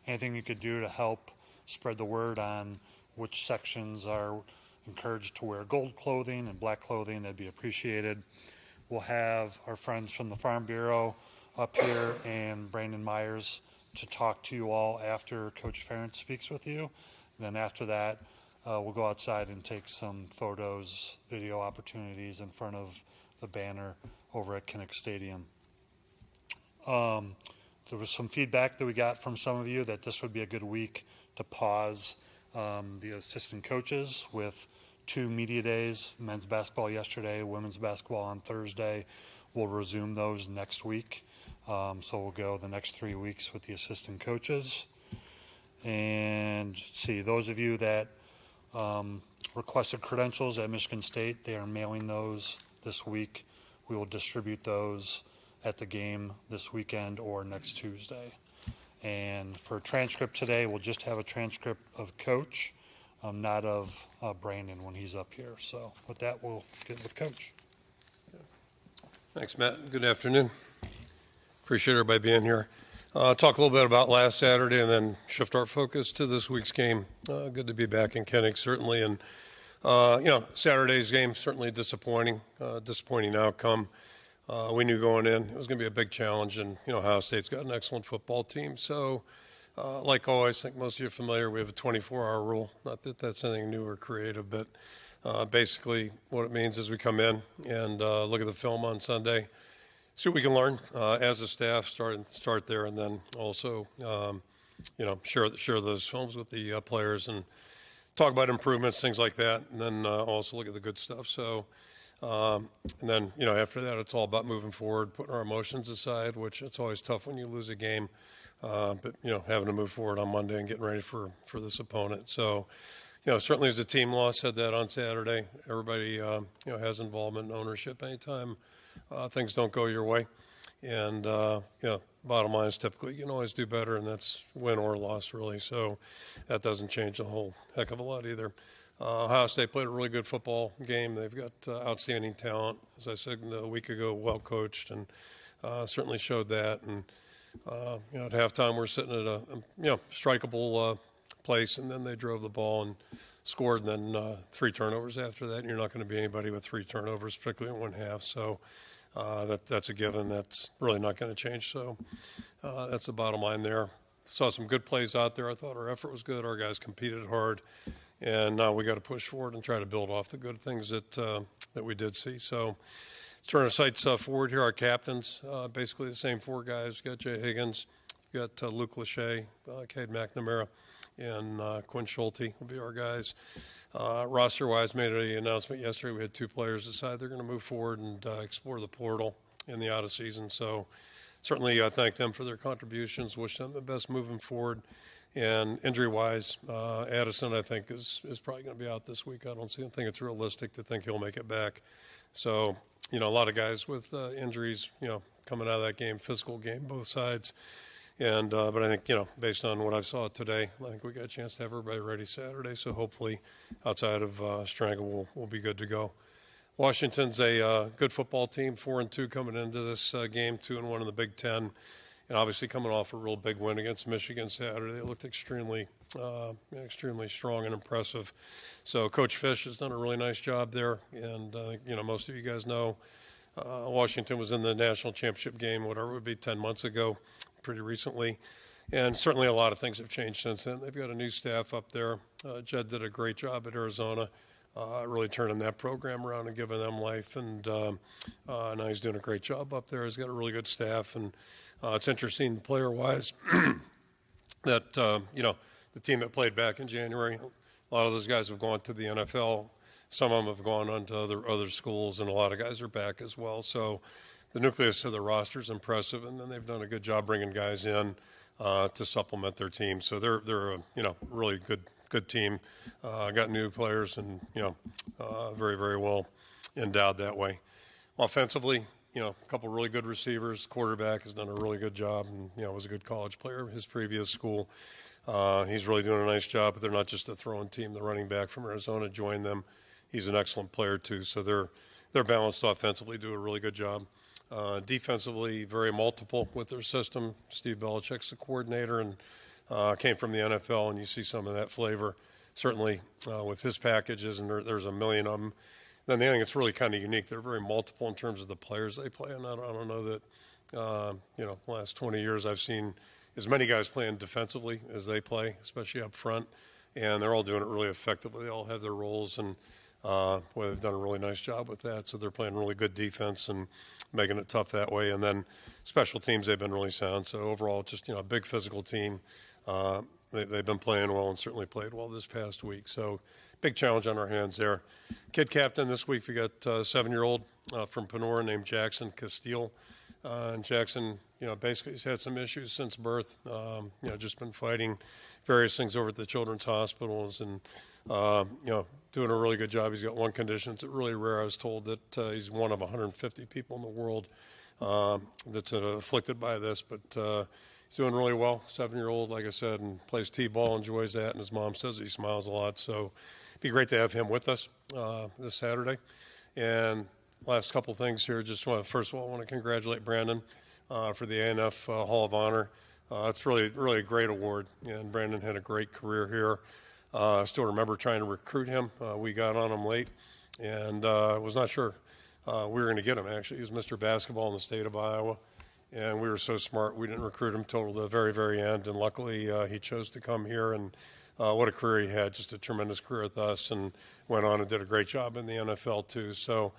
anything you could do to help spread the word on which sections are encouraged to wear gold clothing and black clothing, that'd be appreciated. We'll have our friends from the Farm Bureau up here and Brandon Myers to talk to you all after Coach Ferentz speaks with you. And then after that, we'll go outside and take some photos, video opportunities in front of the banner over at Kinnick Stadium. There was some feedback that we got from some of you that this would be a good week to pause the assistant coaches with 2 media days, men's basketball yesterday, women's basketball on Thursday. We'll resume those next week. So we'll go the next 3 weeks with the assistant coaches. And see, those of you that requested credentials at Michigan State, they are mailing those this week. We will distribute those at the game this weekend or next Tuesday. And for transcript today, we'll just have a transcript of Coach, not of Brandon when he's up here. So with that, we'll get with Coach. Thanks, Matt. Good afternoon. Appreciate everybody being here. Talk a little bit about last Saturday and then shift our focus to this week's game. Good to be back in Kinnick, certainly. And, Saturday's game, certainly disappointing outcome. We knew going in it was going to be a big challenge, and, Ohio State's got an excellent football team. So, like always, I think most of you are familiar, we have a 24-hour rule. Not that that's anything new or creative, but basically what it means is we come in and look at the film on Sunday, see what we can learn as a staff, start there, and then also, share those films with the players and talk about improvements, things like that, and then also look at the good stuff. So, and then, after that, it's all about moving forward, putting our emotions aside, which it's always tough when you lose a game, but, having to move forward on Monday and getting ready for this opponent. So, certainly as a team loss, said that on Saturday. Everybody, has involvement and ownership anytime things don't go your way. And, bottom line is typically you can always do better, and that's win or loss, really. So that doesn't change a whole heck of a lot either. Ohio State played a really good football game. They've got outstanding talent, as I said a week ago, well coached, and certainly showed that. And, at halftime we're sitting at a, strikeable place, and then they drove the ball and scored, and then 3 turnovers after that. And you're not going to be anybody with 3 turnovers, particularly in one half. So that's a given. That's really not going to change. So that's the bottom line there. Saw some good plays out there. I thought our effort was good. Our guys competed hard. And now we got to push forward and try to build off the good things that we did see. So turn our sights forward here. Our captains, basically the same 4 guys. We've got Jay Higgins, we've got Luke Lachey, Cade McNamara, and Quinn Schulte will be our guys. Roster-wise, made an announcement yesterday. We had 2 players decide they're going to move forward and explore the portal in the out-of-season. So certainly I thank them for their contributions, wish them the best moving forward. And injury-wise, Addison, I think, is probably going to be out this week. I think it's realistic to think he'll make it back. So, a lot of guys with injuries, coming out of that game, physical game, both sides. And but I think, based on what I saw today, I think we got a chance to have everybody ready Saturday. So hopefully, outside of Strangle, we'll be good to go. Washington's a good football team, 4-2 coming into this game, 2-1 in the Big Ten. And obviously coming off a real big win against Michigan Saturday. They looked extremely strong and impressive. So Coach Fish has done a really nice job there. And, most of you guys know Washington was in the national championship game, whatever it would be, 10 months ago, pretty recently. And certainly a lot of things have changed since then. They've got a new staff up there. Jed did a great job at Arizona, really turning that program around and giving them life. And now he's doing a great job up there. He's got a really good staff. And it's interesting player-wise that, the team that played back in January, a lot of those guys have gone to the NFL. Some of them have gone on to other schools, and a lot of guys are back as well. So the nucleus of the roster is impressive, and then they've done a good job bringing guys in to supplement their team. So they're a really good team. Got new players and very, very well endowed that way. Offensively, a couple really good receivers. Quarterback has done a really good job and was a good college player in his previous school. He's really doing a nice job, but they're not just a throwing team. The running back from Arizona joined them. He's an excellent player too. So they're balanced offensively, do a really good job. Defensively, very multiple with their system. Steve Belichick's the coordinator, and came from the NFL, and you see some of that flavor, certainly with his packages, and there's a million of them. Then the other thing that's really kind of unique, they're very multiple in terms of the players they play, and I don't know that, the last 20 years I've seen as many guys playing defensively as they play, especially up front, and they're all doing it really effectively. They all have their roles, and they've done a really nice job with that. So they're playing really good defense and making it tough that way. And then special teams, they've been really sound. So overall, just a big physical team. They've been playing well and certainly played well this past week. So big challenge on our hands there. Kid captain this week, we got a 7-year-old from Panora named Jackson Castile. And Jackson, basically he's had some issues since birth. Just been fighting various things over at the children's hospitals and, doing a really good job. He's got one condition. It's really rare. I was told that he's one of 150 people in the world that's afflicted by this, but he's doing really well. 7-year-old, like I said, and plays T-ball, enjoys that, and his mom says he smiles a lot. So it'd be great to have him with us this Saturday. And last couple things here. First of all, I want to congratulate Brandon for the ANF Hall of Honor. It's really, really a great award, and Brandon had a great career here. I still remember trying to recruit him. We got on him late, and was not sure we were going to get him, actually. He was Mr. Basketball in the state of Iowa, and we were so smart we didn't recruit him till the very, very end, and luckily he chose to come here, and what a career he had, just a tremendous career with us, and went on and did a great job in the NFL too. So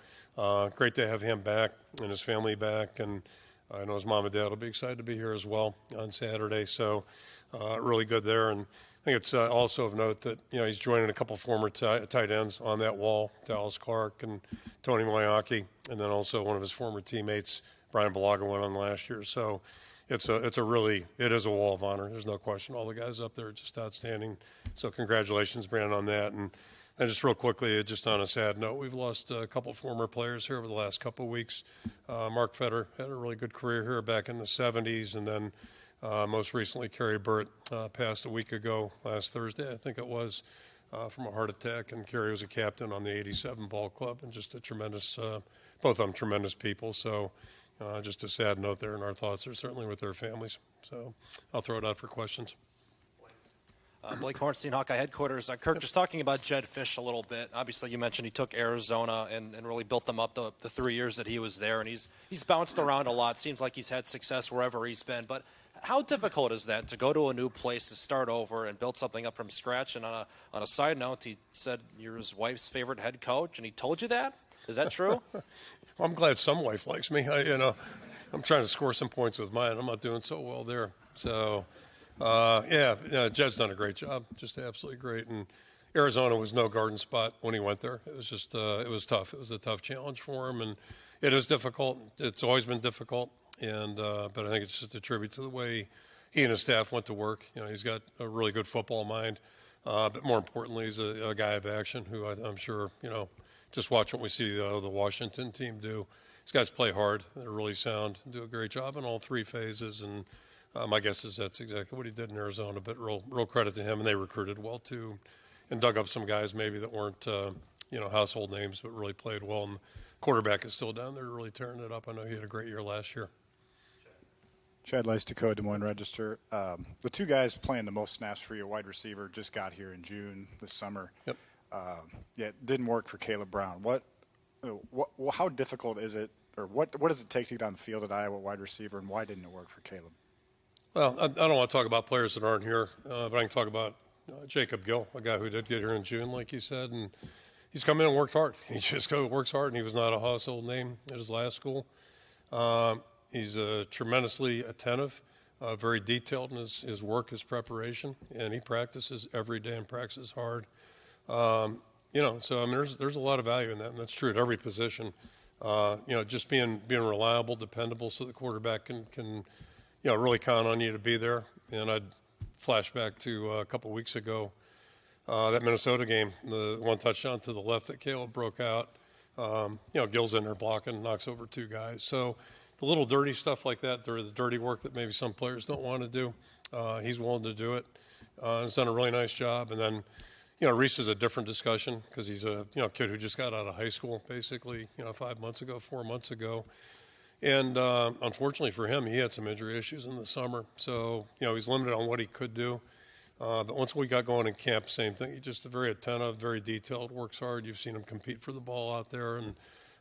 great to have him back and his family back, and I know his mom and dad will be excited to be here as well on Saturday. So really good there. And I think it's also of note that he's joining a couple former tight ends on that wall, Dallas Clark and Tony Moyaki, and then also one of his former teammates, Brian Balaga, went on last year. So it is a wall of honor. There's no question. All the guys up there are just outstanding. So congratulations, Brandon, on that. And just real quickly, just on a sad note, we've lost a couple former players here over the last couple of weeks. Mark Fetter had a really good career here back in the 70s, and then most recently, Kerry Burt passed a week ago, last Thursday, I think it was, from a heart attack. And Kerry was a captain on the 87 ball club, and just a tremendous, both of them tremendous people. So just a sad note there, and our thoughts are certainly with their families. So I'll throw it out for questions. Blake Hornstein, Hawkeye headquarters. Kirk, just talking about Jedd Fisch a little bit. Obviously, you mentioned he took Arizona and really built them up the 3 years that he was there, and he's bounced around a lot. Seems like he's had success wherever he's been. But how difficult is that to go to a new place, to start over and build something up from scratch? And on a side note, he said you're his wife's favorite head coach, and he told you that? Is that true? Well, I'm glad some wife likes me. I'm trying to score some points with mine. I'm not doing so well there. So, Jed's done a great job, just absolutely great. And Arizona was no garden spot when he went there. It was just, it was tough. It was a tough challenge for him, and it is difficult. It's always been difficult, and but I think it's just a tribute to the way he and his staff went to work. He's got a really good football mind, but more importantly, he's a guy of action who I'm sure, just watch what we see the Washington team do. These guys play hard. They're really sound, do a great job in all three phases, and my guess is that's exactly what he did in Arizona, but real credit to him, and they recruited well too and dug up some guys maybe that weren't, household names, but really played well. And the quarterback is still down there really tearing it up. I know he had a great year last year. Chad Leistico, Des Moines Register. The two guys playing the most snaps for you, wide receiver, just got here in June this summer. Yep. It didn't work for Caleb Brown. How difficult is it, or what does it take to get on the field at Iowa wide receiver, and why didn't it work for Caleb? Well, I don't want to talk about players that aren't here, but I can talk about Jacob Gill, a guy who did get here in June, like you said, and he's come in and worked hard. He just works hard, and he was not a household name at his last school. He's tremendously attentive, very detailed in his work, his preparation, and he practices every day and practices hard. So I mean, there's a lot of value in that, and that's true at every position. Just being reliable, dependable, so the quarterback can really count on you to be there. And I'd flash back to a couple weeks ago, that Minnesota game, the one touchdown to the left that Caleb broke out. Gill's in there blocking, knocks over two guys. So the little dirty stuff like that, the dirty work that maybe some players don't want to do, he's willing to do it. He's done a really nice job. And then, Reese is a different discussion because he's a kid who just got out of high school basically 4 months ago. And unfortunately for him, he had some injury issues in the summer. So, he's limited on what he could do. But once we got going in camp, same thing. He's just very attentive, very detailed, works hard. You've seen him compete for the ball out there. And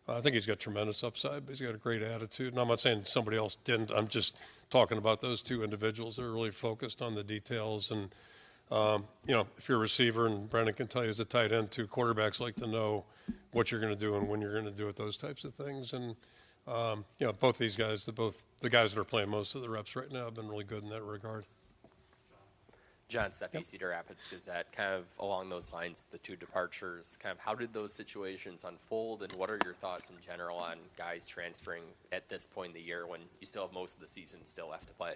I think he's got tremendous upside, but he's got a great attitude. And I'm not saying somebody else didn't. I'm just talking about those two individuals that are really focused on the details. And, if you're a receiver, and Brendan can tell you as a tight end too, quarterbacks like to know what you're going to do and when you're going to do it, those types of things. And, both these guys, the guys that are playing most of the reps right now have been really good in that regard. John Steffi, Cedar Rapids Gazette, kind of along those lines, the two departures, kind of how did those situations unfold, and what are your thoughts in general on guys transferring at this point in the year when you still have most of the season still left to play?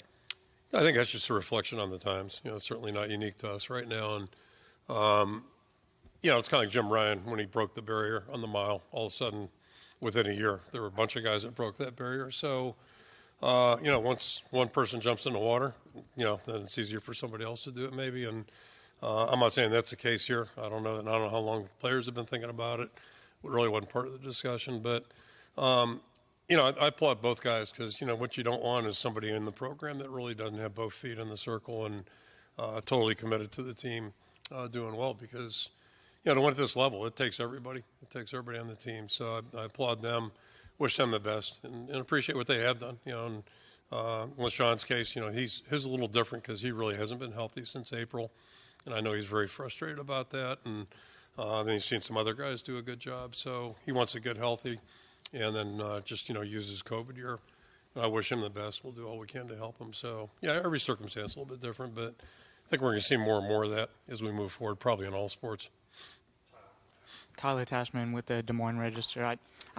I think that's just a reflection on the times. It's certainly not unique to us right now. And, it's kind of like Jim Ryan when he broke the barrier on the mile. All of a sudden, within a year, there were a bunch of guys that broke that barrier. So, once one person jumps in the water, then it's easier for somebody else to do it maybe. And I'm not saying that's the case here. I don't know how long the players have been thinking about it. It really wasn't part of the discussion. But, I applaud both guys because, what you don't want is somebody in the program that really doesn't have both feet in the circle and totally committed to the team doing well because, to win at this level, it takes everybody. It takes everybody on the team. So I applaud them. Wish them the best and appreciate what they have done. In LaShawn's case, he's a little different because he really hasn't been healthy since April, and I know he's very frustrated about that. And then he's seen some other guys do a good job, so he wants to get healthy, and then use his COVID year. And I wish him the best. We'll do all we can to help him. So every circumstance a little bit different, but I think we're going to see more and more of that as we move forward, probably in all sports. Tyler Tashman with the Des Moines Register. I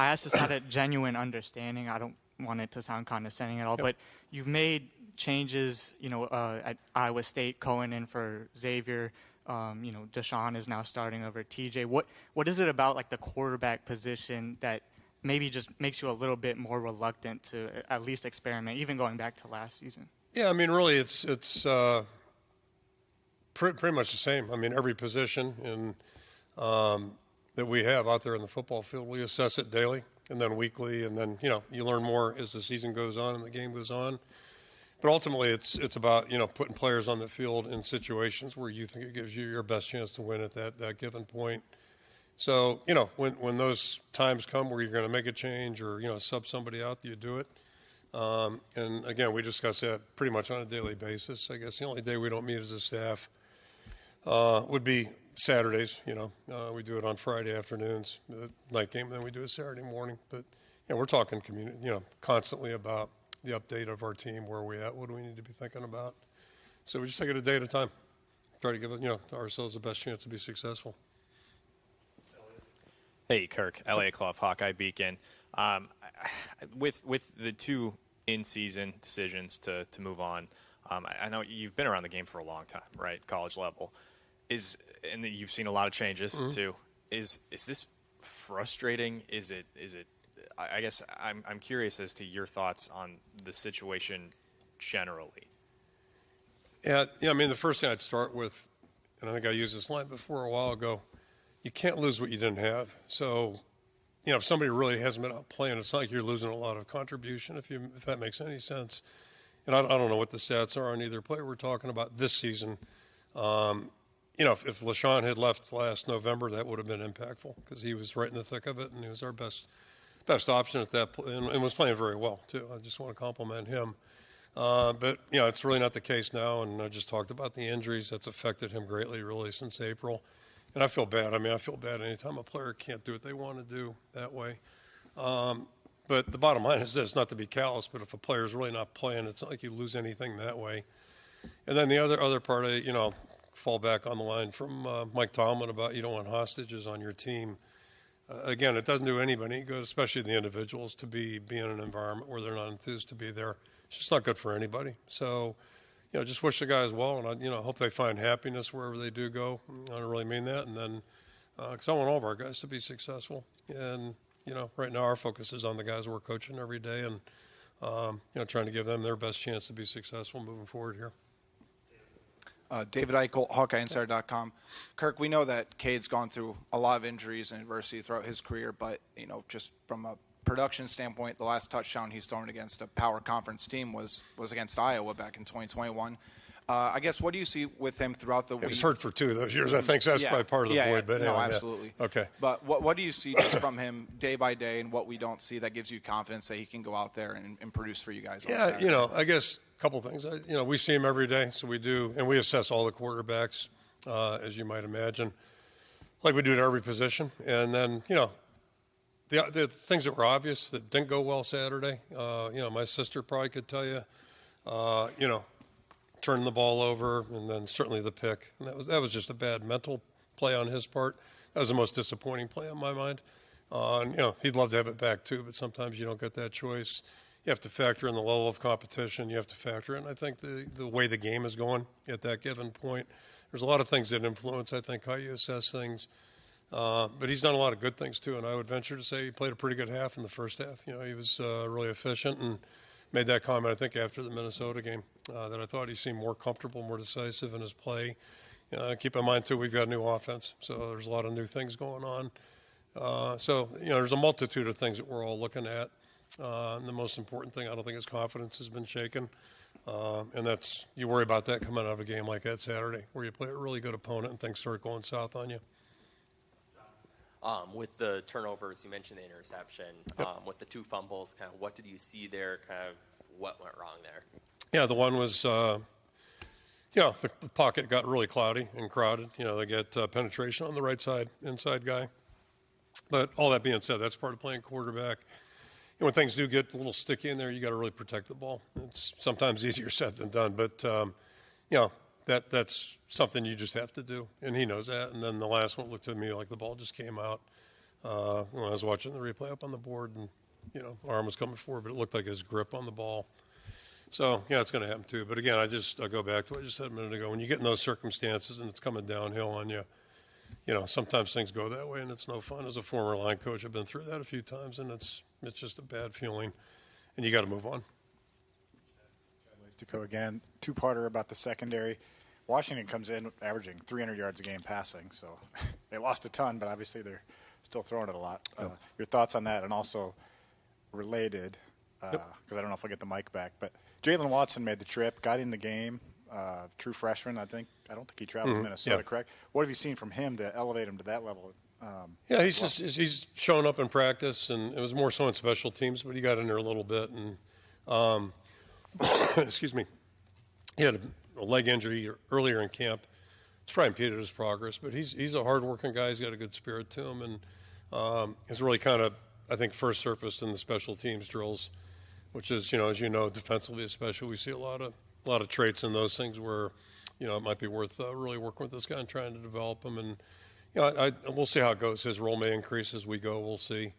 asked this out of genuine understanding. I don't want it to sound condescending at all, but you've made changes, at Iowa State, Cohen in for Xavier. Deshaun is now starting over TJ. What is it about like the quarterback position that maybe just makes you a little bit more reluctant to at least experiment, even going back to last season? Yeah, really it's pretty much the same. Every position in that we have out there in the football field, we assess it daily and then weekly, and then you learn more as the season goes on and the game goes on. But ultimately, it's about putting players on the field in situations where you think it gives you your best chance to win at that given point. So when those times come where you're going to make a change or sub somebody out, you do it. And again, we discuss that pretty much on a daily basis. I guess the only day we don't meet as a staff would be Saturdays. We do it on Friday afternoons, the night game, then we do it Saturday morning. But we're talking constantly about the update of our team, where we at, what do we need to be thinking about. So we just take it a day at a time, try to give ourselves the best chance to be successful. Hey, Kirk, Elliot Clough, Hawkeye Beacon. With the two in-season decisions to move on, I know you've been around the game for a long time, right? College level. And you've seen a lot of changes too. Is this frustrating? Is it? I guess I'm curious as to your thoughts on the situation generally. Yeah. The first thing I'd start with, and I think I used this line before a while ago, you can't lose what you didn't have. So, if somebody really hasn't been out playing, it's not like you're losing a lot of contribution, if that makes any sense. And I don't know what the stats are on either player we're talking about this season. If LaShawn had left last November, that would have been impactful because he was right in the thick of it, and he was our best option at that and was playing very well, too. I just want to compliment him. But, it's really not the case now, and I just talked about the injuries. That's affected him greatly, really, since April. And I feel bad. I feel bad anytime a player can't do what they want to do that way. But the bottom line is this, not to be callous, but if a player's really not playing, it's not like you lose anything that way. And then the other part of fall back on the line from Mike Tomlin about you don't want hostages on your team. Again, it doesn't do anybody good, especially the individuals, to be in an environment where they're not enthused to be there. It's just not good for anybody. So, just wish the guys well, and I hope they find happiness wherever they do go. I don't really mean that. And then, because I want all of our guys to be successful. And, right now our focus is on the guys we're coaching every day and, trying to give them their best chance to be successful moving forward here. David Eichel, HawkeyeInsider.com. Kirk, we know that Cade's gone through a lot of injuries and adversity throughout his career, but, just from a production standpoint, the last touchdown he's thrown against a power conference team was against Iowa back in 2021. I guess, what do you see with him throughout the week? He was hurt for 2 of those years, I think, so that's probably part of the void. But no, anyway, absolutely. Yeah. Okay. But what do you see just from him day by day and what we don't see that gives you confidence that he can go out there and produce for you guys? Yeah, I guess a couple things. We see him every day, so we do, and we assess all the quarterbacks, as you might imagine, like we do at every position. And then, the things that were obvious that didn't go well Saturday, my sister probably could tell you, turning the ball over, and then certainly the pick. And that was just a bad mental play on his part. That was the most disappointing play on my mind. He'd love to have it back too, but sometimes you don't get that choice. You have to factor in the level of competition. You have to factor in, I think, the way the game is going at that given point. There's a lot of things that influence, I think, how you assess things. But he's done a lot of good things too, and I would venture to say he played a pretty good half in the first half. He was really efficient and made that comment, I think, after the Minnesota game, that I thought he seemed more comfortable, more decisive in his play. Keep in mind, too, we've got a new offense, so there's a lot of new things going on. There's a multitude of things that we're all looking at. And the most important thing, I don't think his confidence has been shaken. And that's, you worry about that coming out of a game like that Saturday, where you play a really good opponent and things start going south on you. With the turnovers, you mentioned the interception. Yep. With the 2 fumbles, kind of what did you see there? Kind of what went wrong there? Yeah, the one was, the pocket got really cloudy and crowded. They get penetration on the right side, inside guy. But all that being said, that's part of playing quarterback. When things do get a little sticky in there, you got to really protect the ball. It's sometimes easier said than done, but that's something you just have to do, and he knows that. And then the last one looked to me like the ball just came out when I was watching the replay up on the board, and arm was coming forward, but it looked like his grip on the ball. So it's going to happen too. But again, I'll go back to what I just said a minute ago. When you get in those circumstances and it's coming downhill on you, sometimes things go that way, and it's no fun. As a former line coach, I've been through that a few times, and it's just a bad feeling, and you got to move on. To go again, 2-parter about the secondary. Washington comes in averaging 300 yards a game passing, so they lost a ton, but obviously they're still throwing it a lot. Your thoughts on that, and also related, because I don't know if I'll get the mic back, but Jalen Watson made the trip, got in the game, true freshman, I don't think he traveled to Minnesota, correct? What have you seen from him to elevate him to that level? He's showing up in practice, and it was more so in special teams, but he got in there a little bit, and excuse me, he had a leg injury earlier in camp. It's probably impeded his progress, but he's a hard-working guy. He's got a good spirit to him, and has really kind of, I think, first surfaced in the special teams drills, which is, as you know, defensively especially, we see a lot of traits in those things where, it might be worth really working with this guy and trying to develop him. And we'll see how it goes. His role may increase as we go. We'll see.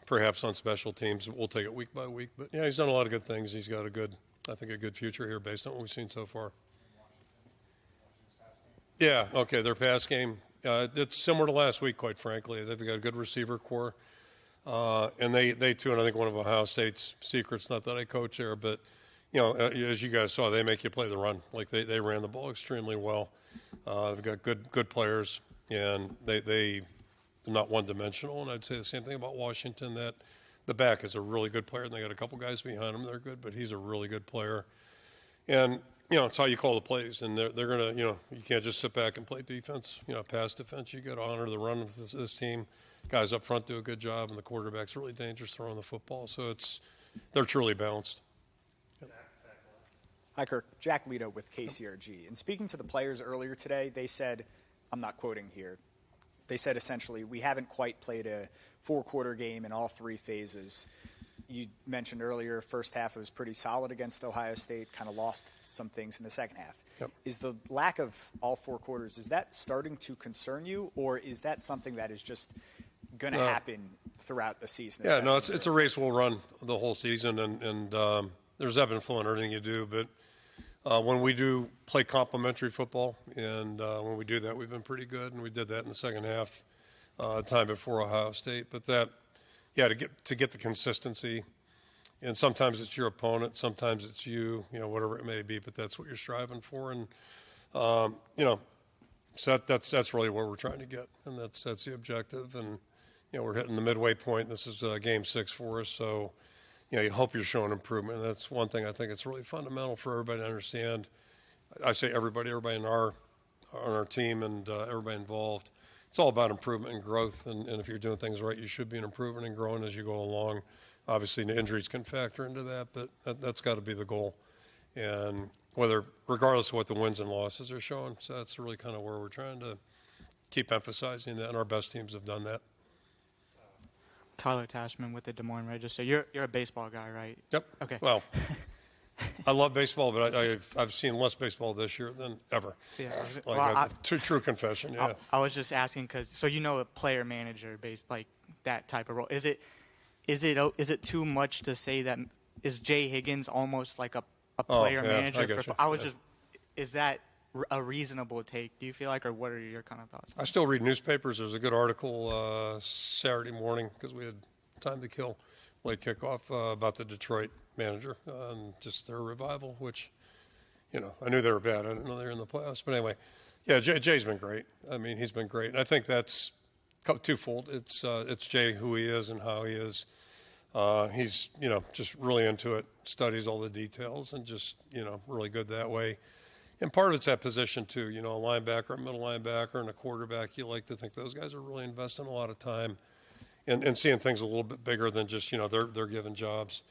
Perhaps on special teams, we'll take it week by week. But he's done a lot of good things. He's got a good future here based on what we've seen so far. Yeah, okay, their pass game. It's similar to last week, quite frankly. They've got a good receiver core. And they too, and I think one of Ohio State's secrets, not that I coach there, but, as you guys saw, they make you play the run. Like they ran the ball extremely well. They've got good players, and they're not one-dimensional. And I'd say the same thing about Washington, that the back is a really good player, and they got a couple guys behind him that are good, but he's a really good player. And, it's how you call the plays, and they're going to, you can't just sit back and play defense, pass defense. You got to honor the run of this team. Guys up front do a good job, and the quarterback's really dangerous throwing the football. So they're truly balanced. Yep. Hi, Kirk. Jack Leto with KCRG. And speaking to the players earlier today, they said, I'm not quoting here, they said essentially, we haven't quite played a 4-quarter game in all 3 phases. You mentioned earlier, first half it was pretty solid against Ohio State, kind of lost some things in the second half. Yep. Is the lack of all 4 quarters, is that starting to concern you, or is that something that is just going to happen throughout the season? Yeah, no, it's a race we'll run the whole season, and there's ebb and flow in everything you do. But when we do play complementary football, and when we do that, we've been pretty good, and we did that in the second half, time before Ohio State. But to get the consistency, and sometimes it's your opponent, sometimes it's you, whatever it may be, but that's what you're striving for. And so that's really what we're trying to get, and that's the objective. And we're hitting the midway point. This is game 6 for us, so you hope you're showing improvement. And that's one thing I think it's really fundamental for everybody to understand. I say everybody on our team and everybody involved. It's all about improvement and growth, and if you're doing things right, you should be improving and growing as you go along. Obviously, the injuries can factor into that, but that's got to be the goal. And regardless of what the wins and losses are showing, so that's really kind of where we're trying to keep emphasizing that, and our best teams have done that. Tyler Tashman with the Des Moines Register. You're a baseball guy, right? Yep. Okay. Well, I love baseball, but I've seen less baseball this year than ever. Yeah. True confession. Yeah. I was just asking because a player manager based like that type of role. Is it too much to say that is Jay Higgins almost like a player manager? Is that a reasonable take? Do you feel like, or what are your kind of thoughts? I still read newspapers. There was a good article Saturday morning because we had time to kill, late kickoff about the Detroit manager and just their revival, which, I knew they were bad. I didn't know they were in the playoffs. But anyway, yeah, Jay's been great. I mean, he's been great. And I think that's twofold. It's Jay, who he is and how he is. He's, just really into it, studies all the details, and just, really good that way. And part of it's that position, too. A linebacker, a middle linebacker, and a quarterback, you like to think those guys are really investing a lot of time and seeing things a little bit bigger than just, they're given jobs.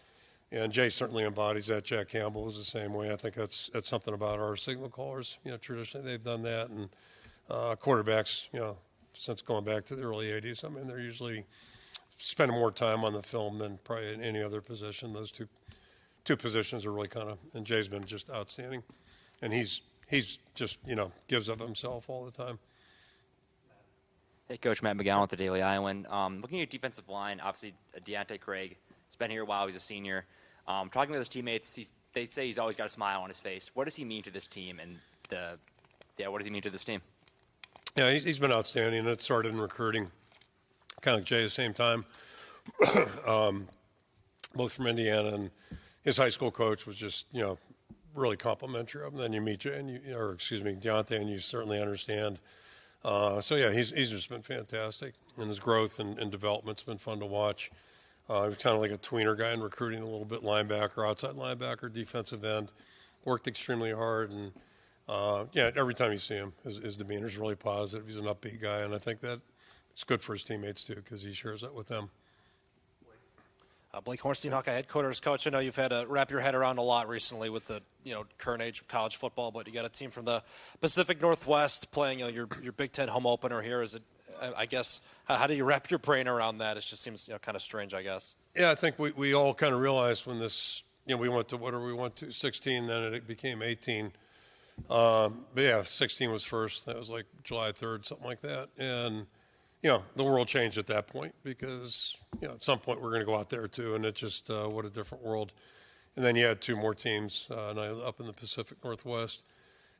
And Jay certainly embodies that. Jack Campbell is the same way. I think that's something about our signal callers. Traditionally they've done that. And quarterbacks, since going back to the early 80s, I mean, they're usually spending more time on the film than probably in any other position. Those two positions are really and Jay's been just outstanding. And he's just, gives of himself all the time. Hey, Coach, Matt McGowan with the Daily Iowan. Looking at your defensive line, obviously Deontay Craig has been here a while. He's a senior. Talking with his teammates, they say he's always got a smile on his face. What does he mean to this team? And what does he mean to this team? Yeah, he's been outstanding. It started in recruiting, kind of like Jay at the same time, both from Indiana, and his high school coach was just, really complimentary of him. Then you meet Deontay, and you certainly understand. He's just been fantastic, and his growth and development's been fun to watch. He's kind of like a tweener guy in recruiting, a little bit linebacker, outside linebacker, defensive end. Worked extremely hard, and every time you see him, his demeanor's really positive. He's an upbeat guy, and I think that it's good for his teammates too because he shares that with them. Blake Hornstein, Hawkeye headquarters coach. I know you've had to wrap your head around a lot recently with the current age of college football, but you got a team from the Pacific Northwest playing your Big Ten home opener here. Is it? I guess how do you wrap your brain around that? It just seems kind of strange, I guess. Yeah, I think we all kind of realized when this we went to 16, then it became 18. But yeah, 16 was first. That was like July 3rd, something like that, and. The world changed at that point because, at some point we're going to go out there too, and it just, what a different world. And then you had 2 more teams up in the Pacific Northwest.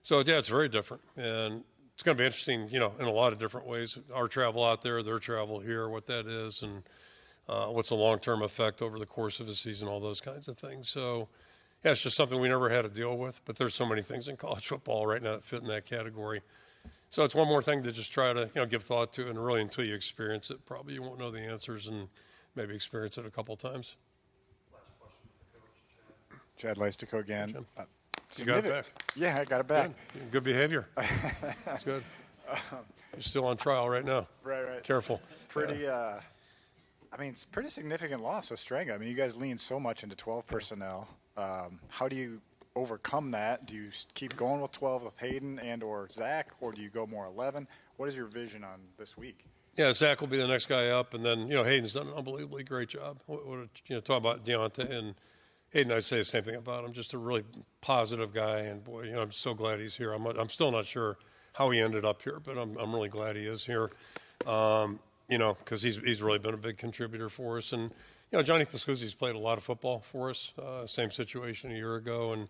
So, yeah, it's very different. And it's going to be interesting, in a lot of different ways. Our travel out there, their travel here, what that is, and what's the long-term effect over the course of a season, all those kinds of things. So, yeah, it's just something we never had to deal with. But there's so many things in college football right now that fit in that category. So it's one more thing to just try to give thought to, and really until you experience it, probably you won't know the answers, and maybe experience it a couple times. Last question for Coach Chad Leistico again. You got it back. Yeah, I got it back. Good behavior. That's good. You're still on trial right now. Right. Careful. It's pretty significant loss of Stranga. I mean, you guys lean so much into 12 personnel. How do you overcome that? Do you keep going with 12 with Hayden and or Zach, or do you go more 11? What is your vision on this week? Yeah, Zach will be the next guy up, and then Hayden's done an unbelievably great job. Talk about Deontay and Hayden. I'd say the same thing about him. Just a really positive guy, and boy, I'm so glad he's here. I'm still not sure how he ended up here, but I'm really glad he is here. Because he's really been a big contributor for us, and Johnny Pascuzzi's played a lot of football for us. Same situation a year ago, and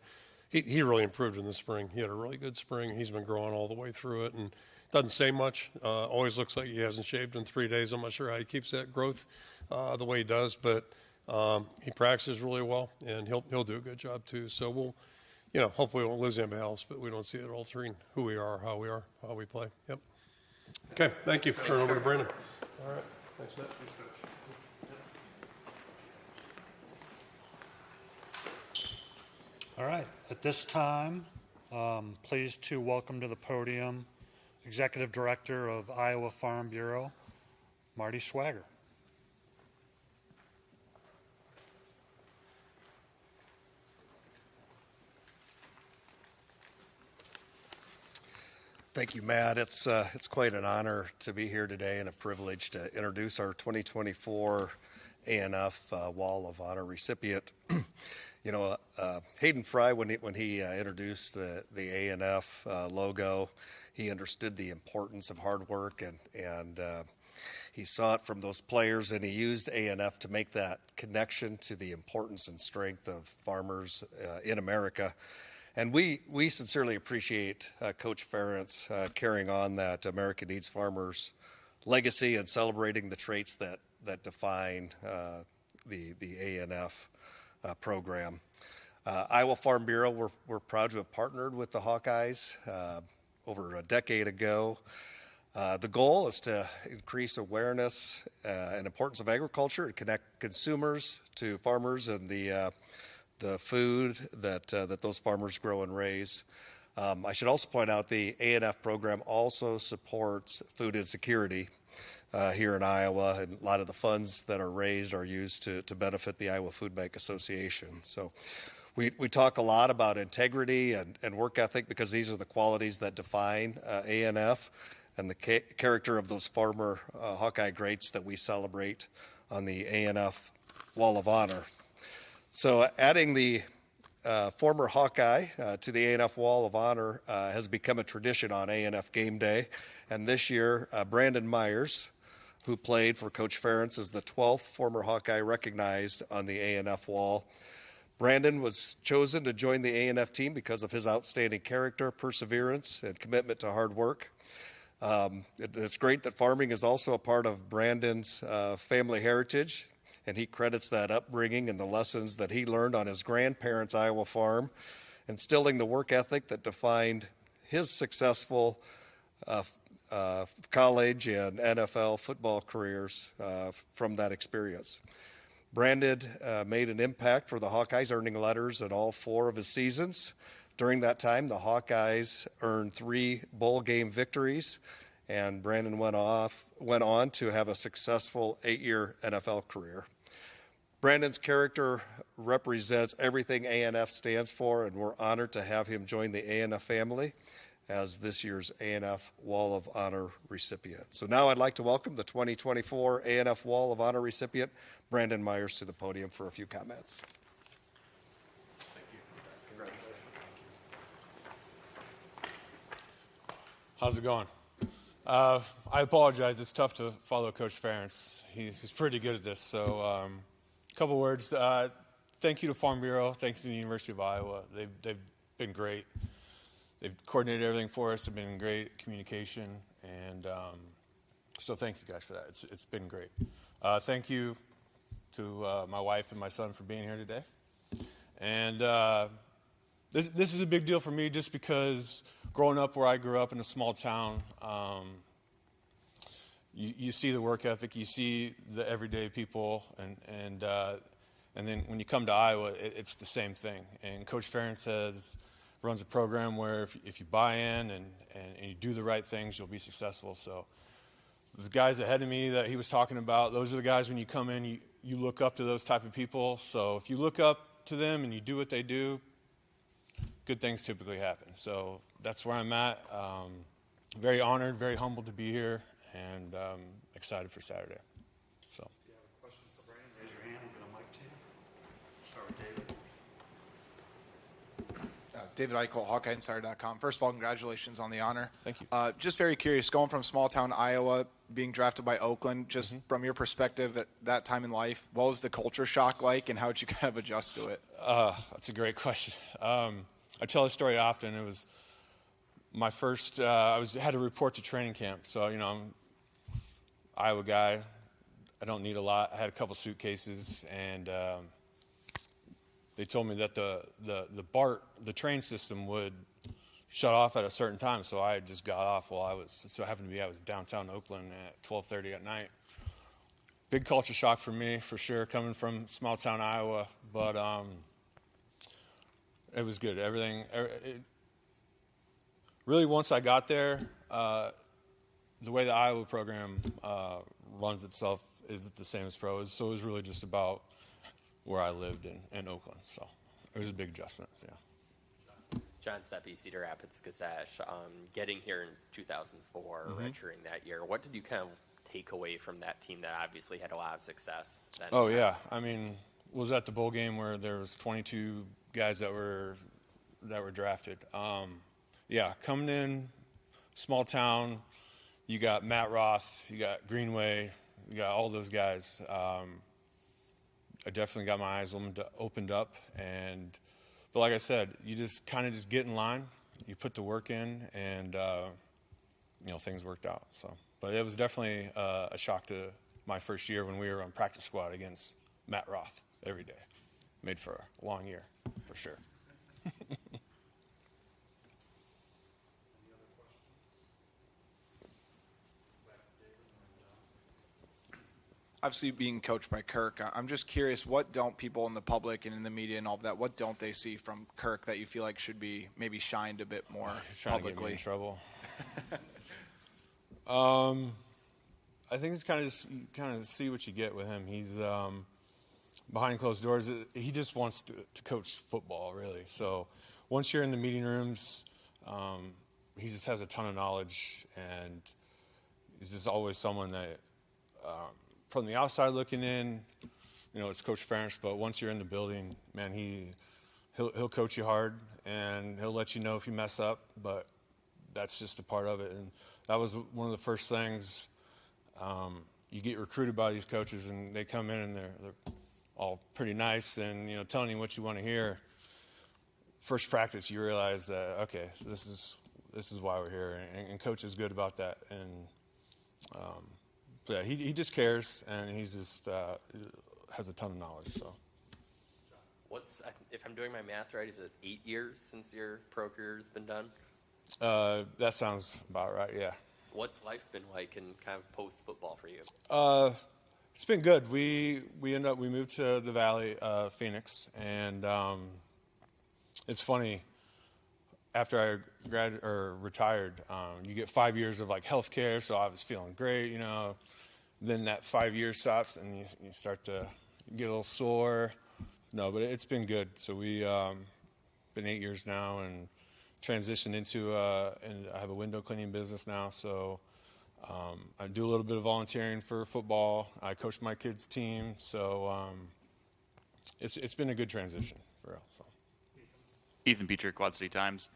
he really improved in the spring. He had a really good spring. He's been growing all the way through it, and doesn't say much. Always looks like he hasn't shaved in 3 days. I'm not sure how he keeps that growth the way he does, but he practices really well, and he'll do a good job too. So we'll, hopefully we won't lose anybody else, but we don't see it altering who we are, how we play. Yep. Okay, thank you. Turn over to Brandon. All right. Thanks, Matt. All right. At this time, pleased to welcome to the podium Executive Director of Iowa Farm Bureau, Marty Swagger. Thank you, Matt. It's quite an honor to be here today and a privilege to introduce our 2024 A&F Wall of Honor recipient. Hayden Fry, when he introduced the A&F logo, he understood the importance of hard work and he saw it from those players, and he used A&F to make that connection to the importance and strength of farmers in America. And we sincerely appreciate Coach Ferentz carrying on that America Needs Farmers legacy and celebrating the traits that define the A&F program. Iowa Farm Bureau, we're proud to have partnered with the Hawkeyes over a decade ago. The goal is to increase awareness and importance of agriculture and connect consumers to farmers and the food that those farmers grow and raise. I should also point out the A&F program also supports food insecurity here in Iowa, and a lot of the funds that are raised are used to benefit the Iowa Food Bank Association. So we talk a lot about integrity and work ethic because these are the qualities that define A&F and the character of those former Hawkeye greats that we celebrate on the A&F Wall of Honor. So adding the former Hawkeye to the A&F Wall of Honor has become a tradition on A&F game day. And this year, Brandon Myers, who played for Coach Ferentz, is the 12th former Hawkeye recognized on the A&F Wall. Brandon was chosen to join the A&F team because of his outstanding character, perseverance, and commitment to hard work. It's great that farming is also a part of Brandon's family heritage, and he credits that upbringing and the lessons that he learned on his grandparents' Iowa farm, instilling the work ethic that defined his successful college and NFL football careers from that experience. Brandon made an impact for the Hawkeyes, earning letters in all 4 of his seasons. During that time, the Hawkeyes earned 3 bowl game victories, and Brandon went on to have a successful 8-year NFL career. Brandon's character represents everything A&F stands for, and we're honored to have him join the A&F family as this year's A&F Wall of Honor recipient. So now I'd like to welcome the 2024 A&F Wall of Honor recipient, Brandon Myers, to the podium for a few comments. Thank you. Congratulations. How's it going? I apologize. It's tough to follow Coach Ferentz. He's pretty good at this. So a couple words. Thank you to Farm Bureau. Thank you to the University of Iowa. They've been great. They've coordinated everything for us. They've been in great communication. And so thank you guys for that. It's been great. Thank you to my wife and my son for being here today. And this is a big deal for me just because growing up where I grew up in a small town, you see the work ethic, you see the everyday people, and then when you come to Iowa, it's the same thing. And Coach Ferentz runs a program where if you buy in and you do the right things, you'll be successful. So the guys ahead of me that he was talking about, those are the guys when you come in, you look up to those type of people. So if you look up to them and you do what they do, good things typically happen. So that's where I'm at. Very honored, very humbled to be here, and excited for Saturday. So. If you have a question for Brandon, raise your hand. We'll get a mic to you. Start with David. David Eichel, HawkeyeInsider.com. First of all, congratulations on the honor. Thank you. Just very curious, going from small town Iowa, being drafted by Oakland, just from your perspective at that time in life, what was the culture shock like, and how did you kind of adjust to it? That's a great question. I tell this story often. It was my first. I had to report to training camp, so I'm an Iowa guy. I don't need a lot. I had a couple suitcases, and they told me that the train system would shut off at a certain time, so I just got off while I was downtown Oakland at 12:30 at night. big culture shock for me, for sure, coming from small town Iowa. But it was good. Really, once I got there, the way the Iowa program runs itself is the same as pros. So it was really just about where I lived in Oakland. So it was a big adjustment, yeah. John Steffi, Cedar Rapids Gazette, getting here in 2004, redshirting that year. What did you kind of take away from that team that obviously had a lot of success then? Oh, yeah. I mean, was at the bowl game where there was 22 guys that were drafted. Yeah, coming in, small town, you got Matt Roth, you got Greenway, you got all those guys. I definitely got my eyes opened up, but like I said, you just kind of just get in line, you put the work in, and things worked out. So, but it was definitely a shock to my first year when we were on practice squad against Matt Roth every day. Made for a long year, for sure. Obviously, being coached by Kirk, I'm just curious, what don't people in the public and in the media and all of that, what don't they see from Kirk that you feel like should be maybe shined a bit more publicly? To get me in trouble. I think it's kind of see what you get with him. He's behind closed doors. He just wants to coach football, really. So once you're in the meeting rooms, he just has a ton of knowledge, and he's just always someone that. From the outside looking in, it's Coach Ferentz, but once you're in the building, man, he'll coach you hard, and he'll let you know if you mess up, but that's just a part of it. And that was one of the first things. You get recruited by these coaches, and they come in, and they're all pretty nice and, telling you what you want to hear. First practice, you realize that, okay, this is why we're here, and Coach is good about that. And yeah, he just cares, and he's just has a ton of knowledge. So, if I'm doing my math right, is it 8 years since your pro career's been done? That sounds about right. Yeah. What's life been like in kind of post football for you? It's been good. We moved to the Valley, Phoenix, and it's funny. After I retired, you get 5 years of health care, so I was feeling great, Then that 5 years stops, and you start to get a little sore. No, but it's been good. So we been 8 years now, and transitioned into and I have a window cleaning business now. So I do a little bit of volunteering for football. I coach my kids' team, so it's been a good transition for real. So. Ethan Peter, Quad City Times.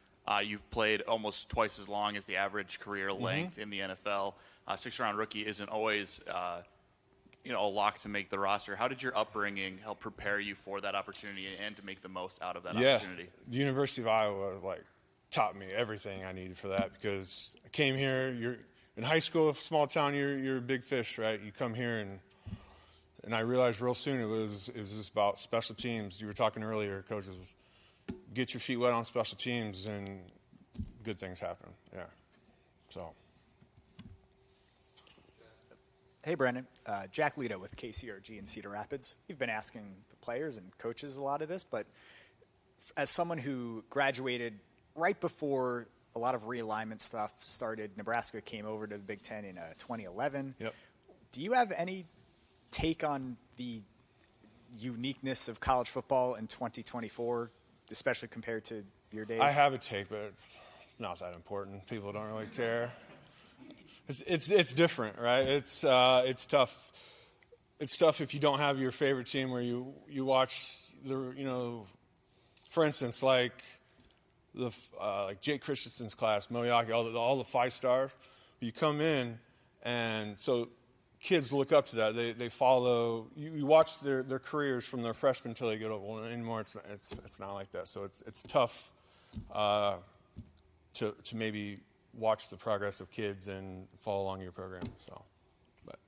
You've played almost twice as long as the average career length in the NFL. Sixth-round rookie isn't always, a lock to make the roster. How did your upbringing help prepare you for that opportunity and to make the most out of that opportunity? The University of Iowa taught me everything I needed for that, because I came here. You're in high school, small town. You're a big fish, right? You come here, and I realized real soon it was just about special teams. You were talking earlier, coaches. Get your feet wet on special teams, and good things happen. Yeah. So. Hey, Brendan. Jack Lito with KCRG in Cedar Rapids. We've been asking the players and coaches a lot of this, but as someone who graduated right before a lot of realignment stuff started, Nebraska came over to the Big Ten in 2011. Yep. Do you have any take on the uniqueness of college football in 2024, especially compared to your days? I have a take, but it's not that important. People don't really care. It's different, right? It's tough. It's tough if you don't have your favorite team, where you watch for instance, like Jake Christensen's class, Moyaki, all the 5-stars. You come in, and so kids look up to that. They follow. You watch their careers from their freshmen until they get over. Well, anymore, it's not like that. So it's tough to maybe watch the progress of kids and follow along your program. So, but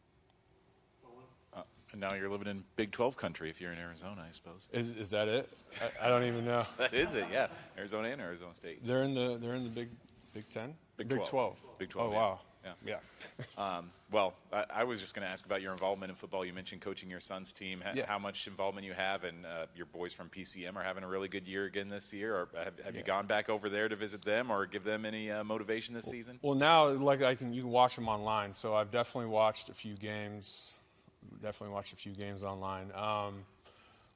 and now you're living in Big 12 country if you're in Arizona, I suppose. Is that it? I don't even know. That is it, yeah. Arizona and Arizona State. They're in the Big 10. Big 12. Big 12. Big 12. Oh yeah. wow. Yeah. Well, I was just going to ask about your involvement in football. You mentioned coaching your son's team. How much involvement you have, and your boys from PCM are having a really good year again this year. Or have you gone back over there to visit them, or give them any motivation this season? Well, now you can watch them online. So I've definitely watched a few games. Online.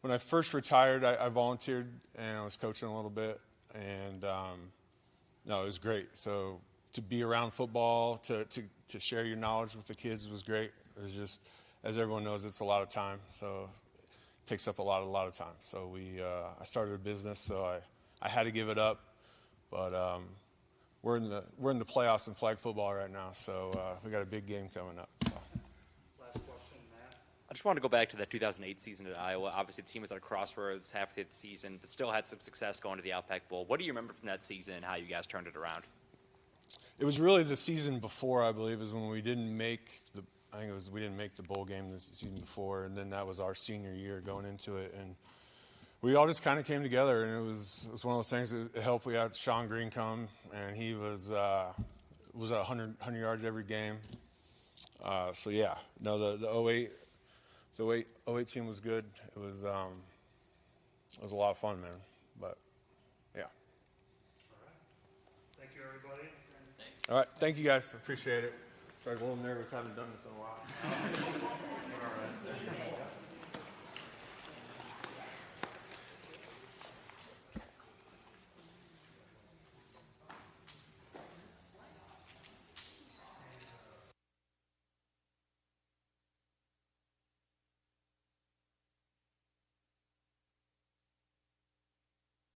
When I first retired, I volunteered and I was coaching a little bit, and no, it was great. So to be around football, to share your knowledge with the kids was great. It was just, as everyone knows, it's a lot of time. So it takes up a lot of time. So I started a business, so I had to give it up. But we're in the playoffs in flag football right now, so we got a big game coming up. Last question, Matt. I just wanted to go back to that 2008 season at Iowa. Obviously, the team was at a crossroads halfway through the season, but still had some success going to the Outback Bowl. What do you remember from that season and how you guys turned it around? It was really the season before, I believe, is when we didn't make we didn't make the bowl game the season before, and then that was our senior year going into it, and we all just kind of came together, and it was one of those things. It helped. We had Sean Green come, and he was 100 yards every game. So yeah, no, the 08 team was good. It was a lot of fun, man. But yeah. All right. Thank you, everybody. All right, thank you guys. Appreciate it. Sorry, I was a little nervous. I haven't done this in a while.